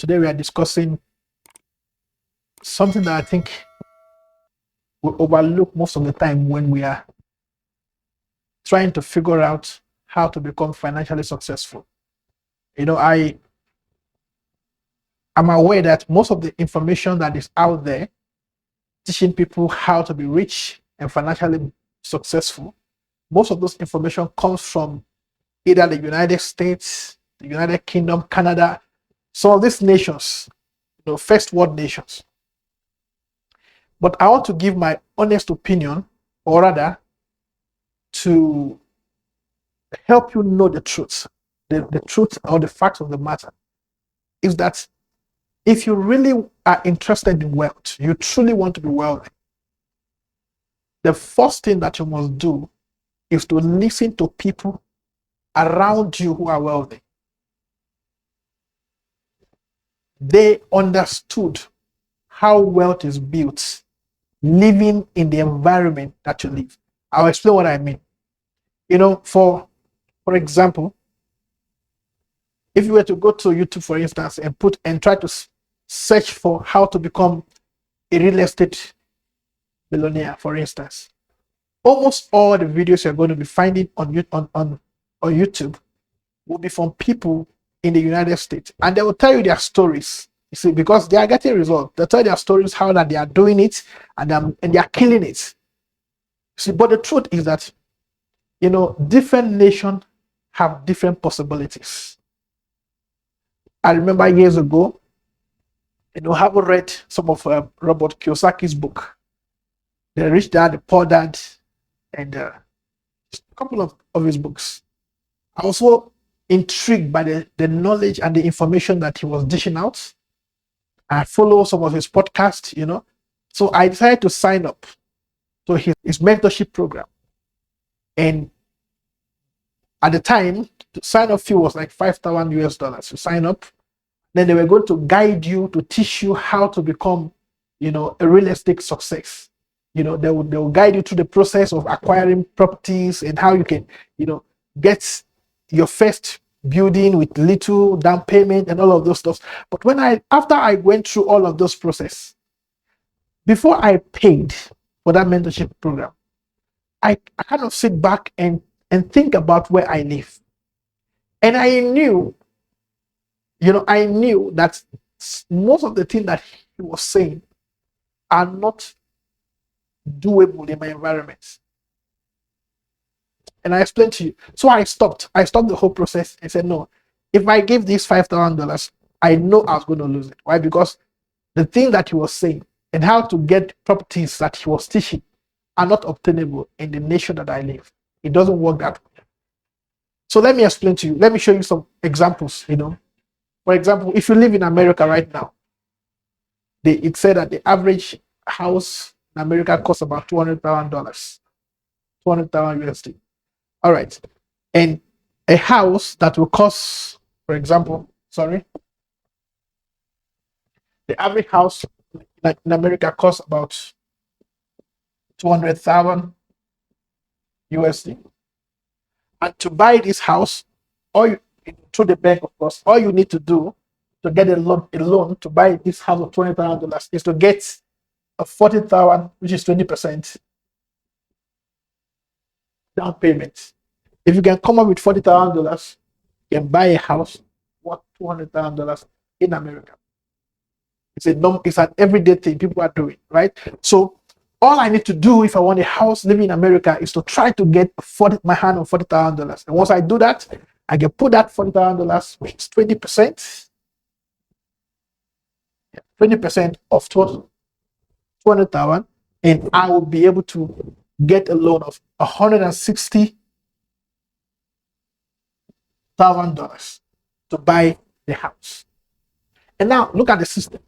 Today we are discussing something that I think we overlook most of the time when we are trying to figure out how to become financially successful. I'm aware that most of the information that is out there teaching people how to be rich and financially successful, most of those information comes from either the United States, the United Kingdom, Canada, some of these nations, first world nations. But I want to give my honest opinion, or rather, to help you know the truth. The truth or the fact of the matter is that if you really are interested in wealth, you truly want to be wealthy, the first thing that you must do is to listen to people around you who are wealthy. They understood how wealth is built living in the environment that you live. I'll explain what I mean. For example, if you were to go to YouTube, for instance, and try to search for how to become a real estate millionaire, for instance, almost all the videos you're going to be finding on YouTube will be from people in the United States, and they will tell you their stories. You see, because they are getting results, they tell their stories how that they are doing it, and they are killing it. See, but the truth is that different nations have different possibilities. I remember years ago, having read some of Robert Kiyosaki's book, The Rich Dad, The Poor Dad, and a couple of his books. I was so intrigued by the knowledge and the information that he was dishing out. I follow some of his podcasts, So I decided to sign up to his mentorship program. And at the time, the sign-up fee was like $5,000 to sign up. Then they were going to guide you, to teach you how to become, a real estate success. They will guide you through the process of acquiring properties and how you can, get your first building with little down payment and all of those stuff. But after I went through all of those process, before I paid for that mentorship program, I kind of sit back and think about where I live. And I knew that most of the things that he was saying are not doable in my environment. And I explained to you. So I stopped the whole process and said, no, if I give this $5,000, I know I was going to lose it. Why? Because the thing that he was saying and how to get properties that he was teaching are not obtainable in the nation that I live. It doesn't work that way. So let me explain to you. Let me show you some examples. For example, if you live in America right now, it said that the average house in America costs about $200,000, $200,000 USD. All right, and a house that will cost, for example, the average house in America costs about 200,000 USD. And to buy this house, through the bank, of course, all you need to do to get a loan to buy this house of $20,000 is to get a 40,000, which is 20% down payment. If you can come up with $40,000, you can buy a house worth $200,000 in America. It's an everyday thing people are doing, right? So all I need to do if I want a house living in America is to try to get my hand on $40,000. And once I do that, I can put that $40,000, which is 20%, 20% of total 200,000, and I will be able to get a loan of $160,000 to buy the house. And now look at the system.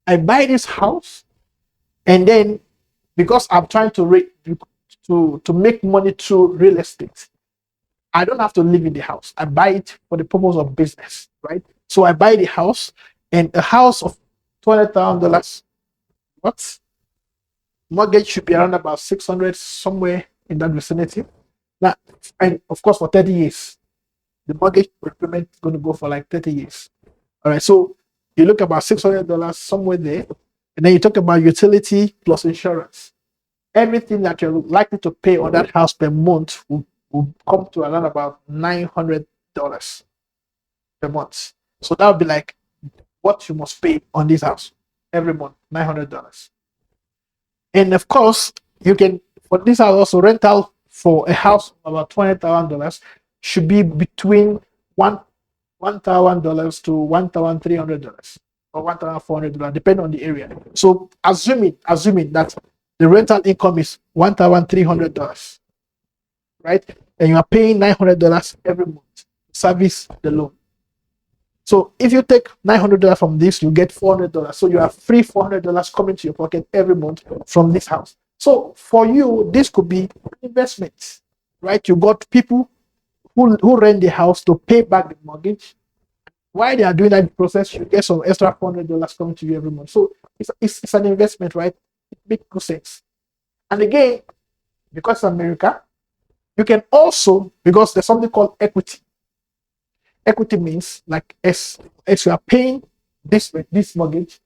I buy this house, and then because I'm trying to make money through real estate, I don't have to live in the house. I buy it for the purpose of business, right? So I buy the house, and a house of $200,000, what? Mortgage should be around about 600, somewhere in that vicinity. Now, and of course, for 30 years, the mortgage repayment is going to go for like 30 years. All right. So You look about $600 somewhere there, and then you talk about utility plus insurance. Everything that you're likely to pay on that house per month will come to around about $900 per month. So that would be like what you must pay on this house every month, $900. And of course, you can, for this house also, rental for a house of about $20,000 should be between $1,000 to $1,300 or $1,400, depending on the area. So assuming that the rental income is $1,300, right? And you are paying $900 every month to service the loan. So if you take $900 from this, you get $400. So you have free $400 coming to your pocket every month from this house. So for you, this could be investments, right? You got people who rent the house to pay back the mortgage. While they are doing that process, you get some extra $400 coming to you every month. So it's an investment, right? It makes good sense. And again, because America, you can also, because there's something called equity. Equity means like as you are paying this mortgage,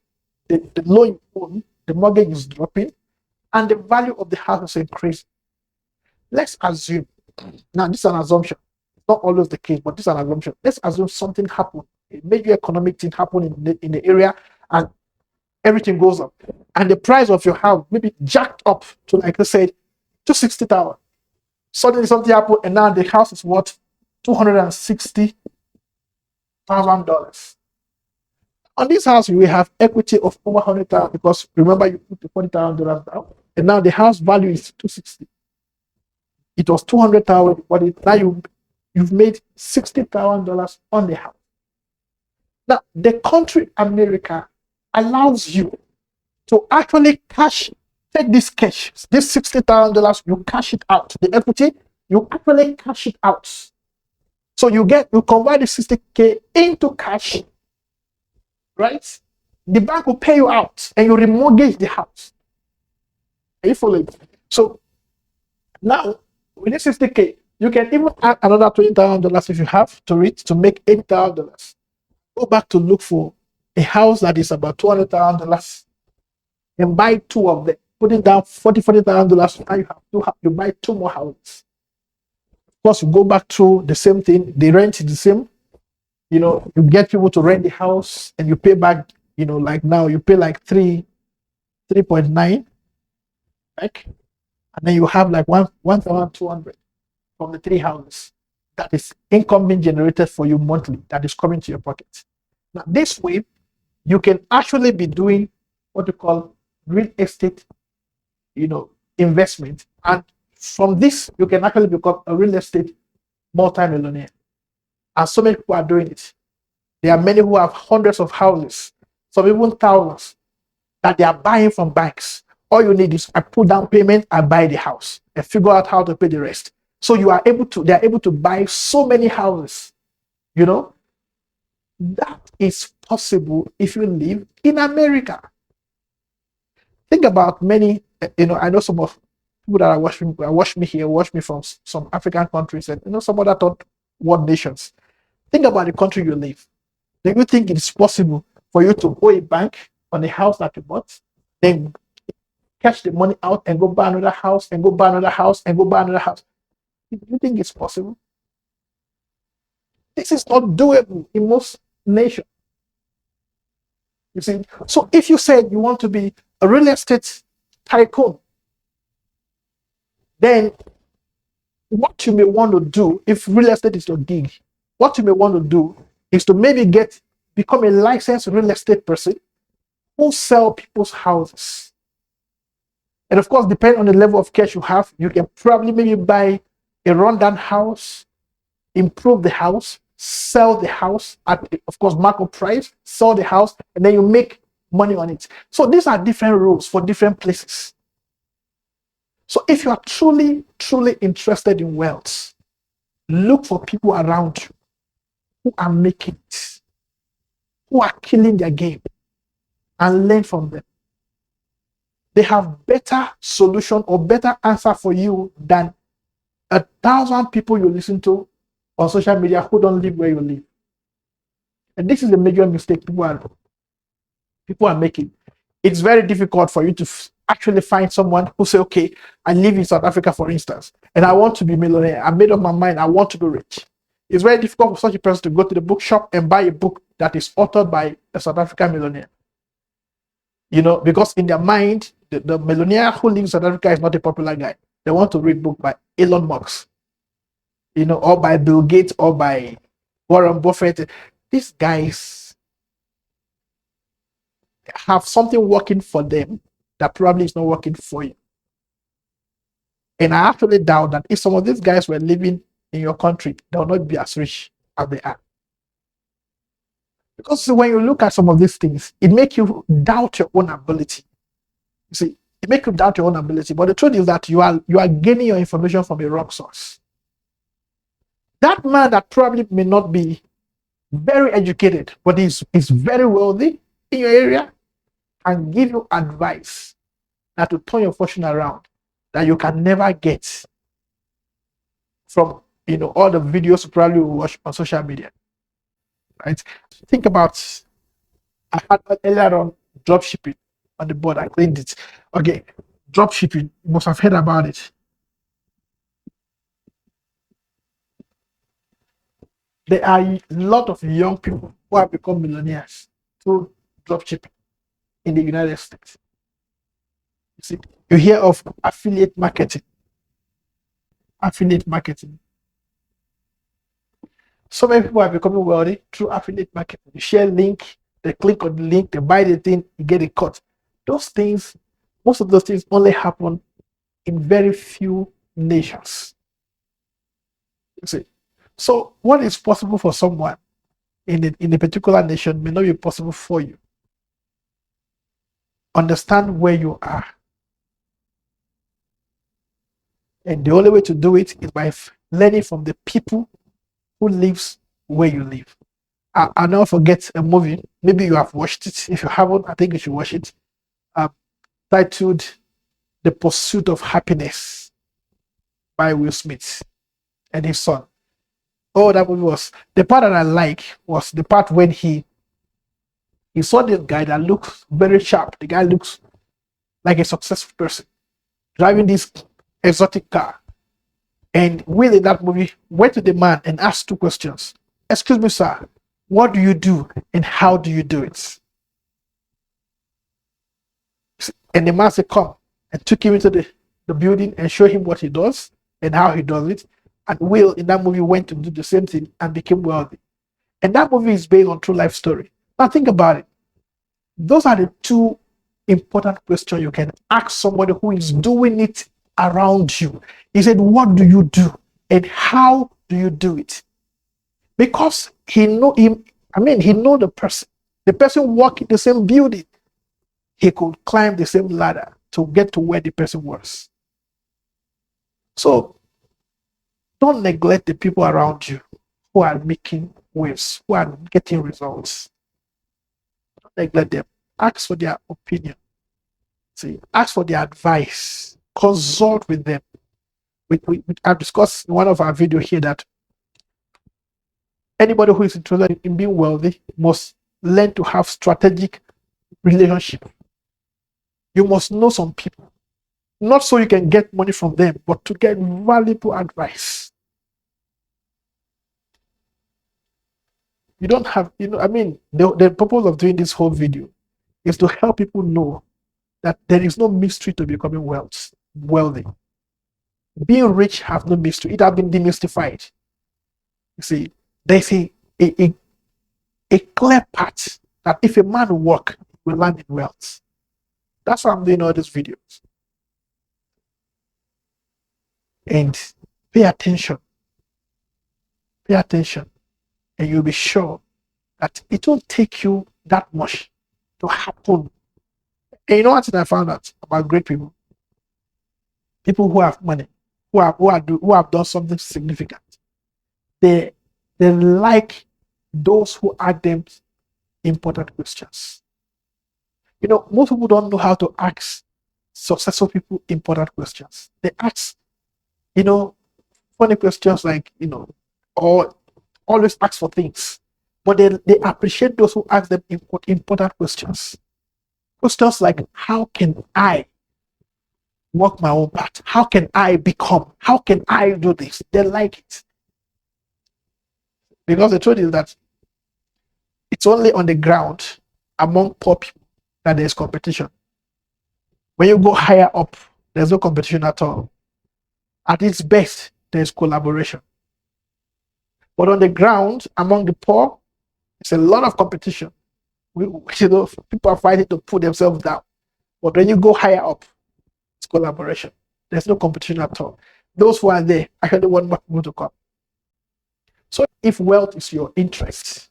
the loan you own, the mortgage is dropping, and the value of the house is increasing. Let's assume, now this is an assumption, it's not always the case, but this is an assumption. Let's assume something happened, a major economic thing happened in the area, and everything goes up, and the price of your house maybe jacked up to, like let's say, 260,000. Suddenly something happened, and now the house is worth $260,000. On this house, we have equity of over 100,000 because remember you put the $40,000 down, and now the house value is 260. It was 200,000, but now you've made $60,000 on the house. Now the country America allows you to actually take this cash, this $60,000, you cash it out. The equity, you actually cash it out. So you convert the 60K into cash, right? The bank will pay you out and you remortgage the house. Are you following? So now with the 60K, you can even add another $20,000 if you have to reach to make $80,000. Go back to look for a house that is about $200,000 and buy two of them. Putting down $40,000. Now you buy two more houses. Of course, you go back through the same thing. The rent is the same. You get people to rent the house and you pay back. Like now you pay like 3.9, like, and then you have like 1,200 from the three houses. That is income being generated for you monthly. That is coming to your pocket. Now this way, you can actually be doing what you call real estate, investment, and from this you can actually become a real estate multi-millionaire. And so many people are doing it. There are many who have hundreds of houses, some even thousands, that they are buying from banks. All you need is I put down payment, I buy the house, and figure out how to pay the rest. So they are able to buy so many houses. That is possible if you live in America. Think about many, I know some of people that are watch me from some African countries and some other third world nations. Think about the country you live. Do you think it is possible for you to owe a bank on the house that you bought, then cash the money out and go buy another house and go buy another house and go buy another house? Do you think it's possible? This is not doable in most nations. You see, so if you said you want to be a real estate tycoon, then what you may want to do, if real estate is your gig, what you may want to do is to maybe become a licensed real estate person who sell people's houses. And of course, depending on the level of cash you have, you can probably maybe buy a rundown house, improve the house, sell the house at, of course, markup price, sell the house, and then you make money on it. So these are different rules for different places. So if you are truly, truly interested in wealth, look for people around you who are making it, who are killing their game, and learn from them. They have better solution or better answer for you than 1,000 people you listen to on social media who don't live where you live. And this is a major mistake people people are making, it's very difficult for you to actually find someone who say, okay, I live in South Africa, for instance, and I want to be millionaire. I made up my mind, I want to be rich. It's very difficult for such a person to go to the bookshop and buy a book that is authored by a South African millionaire. Because in their mind, the millionaire who lives in South Africa is not a popular guy. They want to read book by Elon Musk, or by Bill Gates, or by Warren Buffett. These guys have something working for them that probably is not working for you. And I actually doubt that if some of these guys were living in your country, they will not be as rich as they are. Because when you look at some of these things, it makes you doubt your own ability. You see, it makes you doubt your own ability. But the truth is that you are gaining your information from a wrong source. That man that probably may not be very educated, but is very wealthy in your area, and give you advice that will turn your fortune around, that you can never get from all the videos you probably watch on social media. Right? Think about, I had earlier on drop shipping on the board. I cleaned it. Okay, drop shipping, you must have heard about it. There are a lot of young people who have become millionaires through drop shipping in the United States. You see, you hear of affiliate marketing. Affiliate marketing. So many people are becoming wealthy through affiliate marketing. You share a link, they click on the link, they buy the thing, you get a cut. Those things, most of those things only happen in very few nations. You see, so what is possible for someone in a particular nation may not be possible for you. Understand where you are. And the only way to do it is by learning from the people who lives where you live. I'll never forget a movie. Maybe you have watched it. If you haven't, I think you should watch it. Titled The Pursuit of Happiness by Will Smith and his son. Oh, that movie was, the part that I like was the part when he saw this guy that looks very sharp. The guy looks like a successful person, driving this exotic car. And Will in that movie went to the man and asked two questions. Excuse me, sir, what do you do and how do you do it? And the man said, come, and took him into the building and showed him what he does and how he does it. And Will in that movie went to do the same thing and became wealthy. And that movie is based on true life story. Now think about it. Those are the two important questions you can ask somebody who is doing it around you. He said, what do you do and how do you do it? Because he know him, he know the person walking the same building. He could climb the same ladder to get to where the person was. So don't neglect the people around you who are making waves, who are getting results. Don't neglect them. Ask for their opinion. See, ask for their advice. Consult with them. I've discussed in one of our videos here that anybody who is interested in being wealthy must learn to have strategic relationship. You must know some people, not so you can get money from them, but to get valuable advice. You don't have, the purpose of doing this whole video is to help people know that there is no mystery to becoming wealthy. Being rich has no mystery. It has been demystified. You see, there's a clear path that if a man will work, he will land in wealth. That's why I'm doing all these videos. And pay attention. Pay attention. And you'll be sure that it won't take you that much to happen. And you know what I found out about great people? People who have money, who have done something significant. They like those who ask them important questions. Most people don't know how to ask successful people important questions. They ask, funny questions like, or always ask for things. But they appreciate those who ask them important questions. Questions like, how can I walk my own path? How can I become? How can I do this? They like it. Because the truth is that it's only on the ground among poor people that there's competition. When you go higher up, there's no competition at all. At its best, there's collaboration. But on the ground, among the poor, it's a lot of competition. People are fighting to put themselves down. But when you go higher up, it's collaboration. There's no competition at all. Those who are there actually want more people to come. So if wealth is your interest,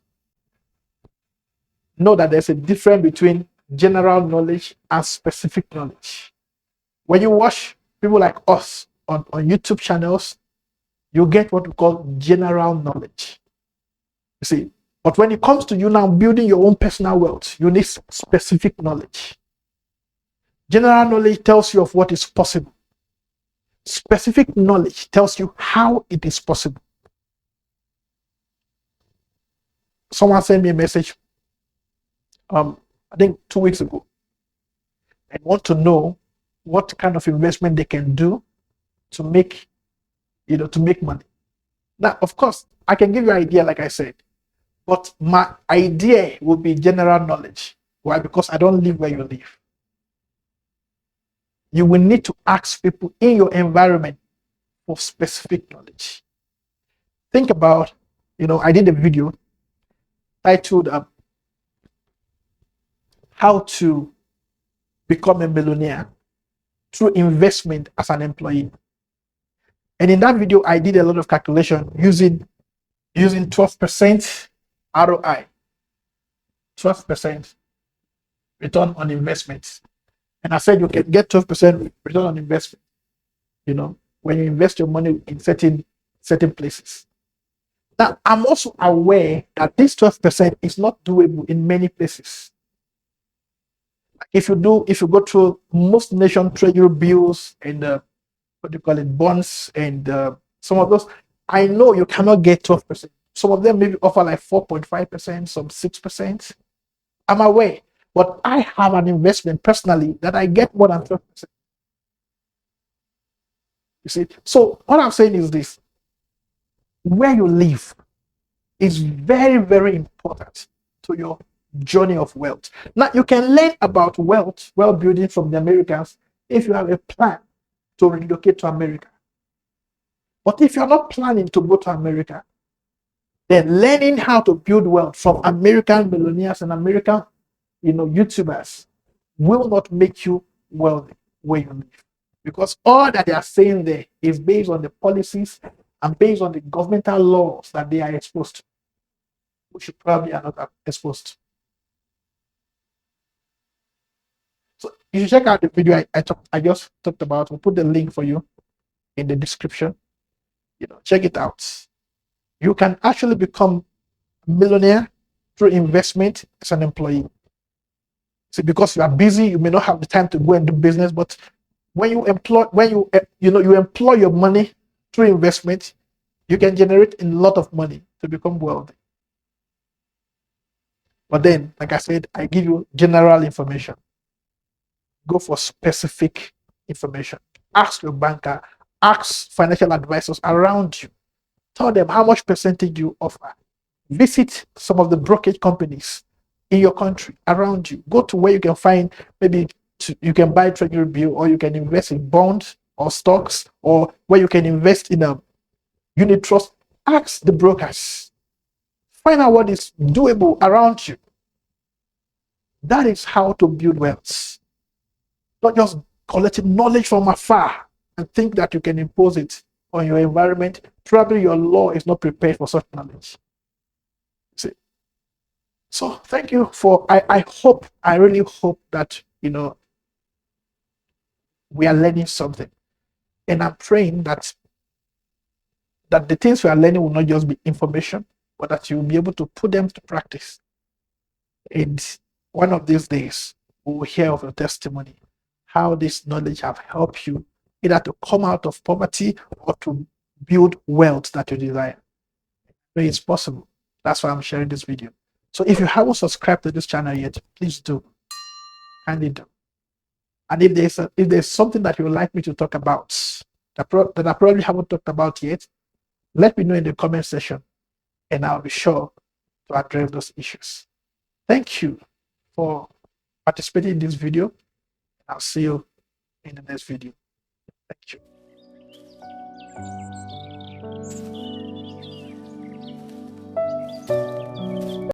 know that there's a difference between general knowledge and specific knowledge. When you watch people like us on YouTube channels, you get what we call general knowledge. You see, but when it comes to you now building your own personal wealth, you need specific knowledge. General knowledge tells you of what is possible. Specific knowledge tells you how it is possible. Someone sent me a message, I think 2 weeks ago, and want to know what kind of investment they can do to make, to make money. Now, of course, I can give you an idea, like I said, but my idea will be general knowledge. Why? Because I don't live where you live. You will need to ask people in your environment for specific knowledge. Think about, I did a video titled How to Become a Millionaire Through Investment as an Employee. And in that video, I did a lot of calculation using 12% ROI, 12% return on investment. And I said you can get 12% return on investment, when you invest your money in certain go Now, I'm also aware that this 12% is not doable in many places. If you go through most nation treasury bills and bonds and some of those, I know you cannot get 12%. Some of them maybe offer like 4.5%, some 6%. I'm aware, but I have an investment personally that I get more than 12%. You see, so what I'm saying is this: where you live is very, very important to your journey of wealth. Now, you can learn about wealth building from the Americans if you have a plan to relocate to America. But if you're not planning to go to America, then learning how to build wealth from American millionaires and American, YouTubers will not make you wealthy where you live. Because all that they are saying there is based on the policies and based on the governmental laws that they are exposed to, which you probably are not exposed to. So you should check out the video I just talked about. We'll put the link for you in the description. Check it out. You can actually become a millionaire through investment as an employee. See, because you are busy, you may not have the time to go and do business, but when you employ your money through investment, you can generate a lot of money to become wealthy. But then, like I said, I give you general information. Go for specific information. Ask your banker, ask financial advisors around you. Tell them how much percentage you offer. Visit some of the brokerage companies in your country around you. Go to where you can find, maybe you can buy treasury bill, or you can invest in bonds or stocks, or where you can invest in a unit trust. Ask the brokers. Find out what is doable around you. That is how to build wealth. Not just collecting knowledge from afar and think that you can impose it on your environment. Probably your law is not prepared for such knowledge. See? So thank you for, I really hope that, we are learning something. And I'm praying that the things we are learning will not just be information, but that you will be able to put them to practice. And one of these days, we will hear of your testimony, how this knowledge have helped you either to come out of poverty or to build wealth that you desire. It's possible. That's why I'm sharing this video. So if you haven't subscribed to this channel yet, please do. kindly do. And if there's something that you would like me to talk about that I probably haven't talked about yet, let me know in the comment section, and I'll be sure to address those issues. Thank you for participating in this video. I'll see you in the next video. Thank you.